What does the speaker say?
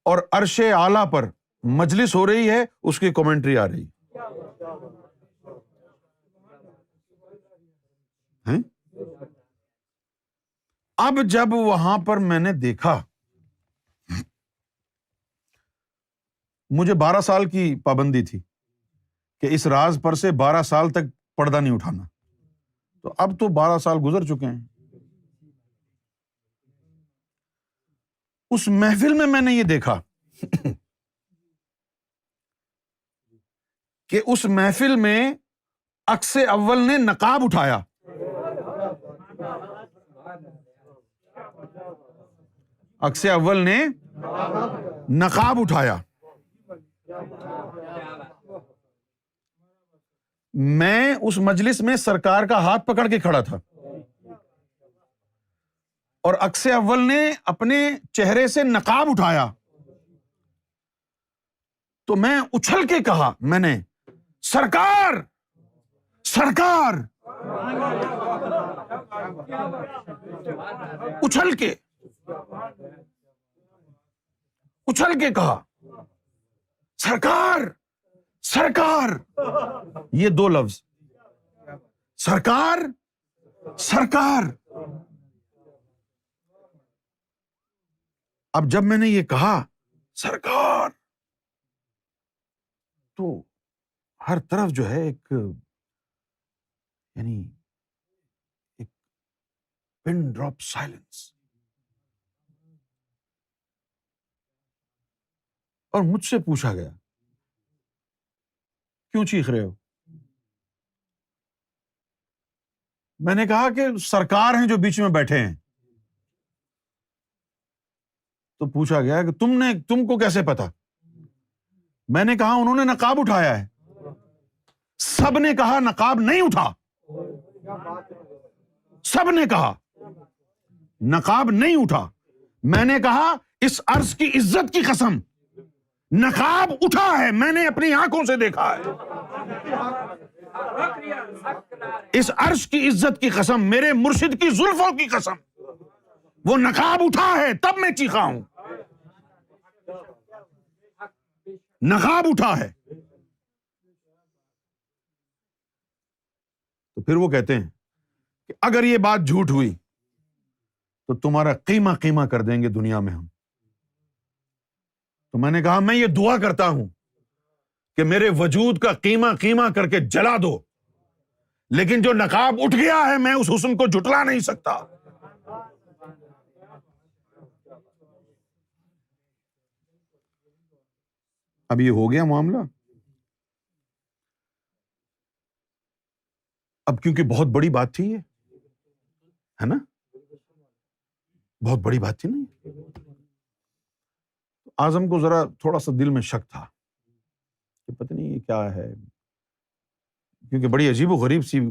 اور عرش اعلیٰ پر مجلس ہو رہی ہے، اس کی کمنٹری آ رہی ہے۔ اب جب وہاں پر میں نے دیکھا، مجھے 12 سال کی پابندی تھی کہ اس راز پر سے 12 سال تک پردہ نہیں اٹھانا، تو اب تو 12 سال گزر چکے ہیں۔ اس محفل میں نے یہ دیکھا کہ اس محفل میں عکس اول نے نقاب اٹھایا، عکس اول نے نقاب اٹھایا۔ میں اس مجلس میں سرکار کا ہاتھ پکڑ کے کھڑا تھا، اور عکس اول نے اپنے چہرے سے نقاب اٹھایا، تو میں اچھل کے کہا، میں نے سرکار سرکار، اچھل کے کہا سرکار سرکار، یہ 2 لفظ، سرکار سرکار۔ اب جب میں نے یہ کہا سرکار، تو ہر طرف جو ہے ایک پن ڈراپ سائلنس، اور مجھ سے پوچھا گیا کیوں چیخ رہے ہو؟ میں نے کہا کہ سرکار ہیں جو بیچ میں بیٹھے ہیں۔ تو پوچھا گیا کہ تم کو کیسے پتا؟ میں نے کہا انہوں نے نقاب اٹھایا ہے۔ سب نے کہا نقاب نہیں اٹھا، سب نے کہا نقاب نہیں اٹھا۔ میں نے کہا اس عرش کی عزت کی قسم، نقاب اٹھا ہے، میں نے اپنی آنکھوں سے دیکھا ہے۔ اس عرش کی عزت کی قسم، میرے مرشد کی زلفوں کی قسم، وہ نقاب اٹھا ہے، تب میں چیخا ہوں، نقاب اٹھا ہے۔ تو پھر وہ کہتے ہیں کہ اگر یہ بات جھوٹ ہوئی تو تمہارا قیمہ قیمہ کر دیں گے دنیا میں ہم۔ تو میں نے کہا میں یہ دعا کرتا ہوں کہ میرے وجود کا قیمہ قیمہ کر کے جلا دو، لیکن جو نقاب اٹھ گیا ہے میں اس حسن کو جھٹلا نہیں سکتا۔ اب یہ ہو گیا معاملہ۔ اب کیونکہ بہت بڑی بات تھی یہ، ہے نا، بہت بڑی بات تھی نا۔ اعظم کو ذرا تھوڑا سا دل میں شک تھا کہ پتہ نہیں یہ کیا ہے، کیونکہ بڑی عجیب و غریب سی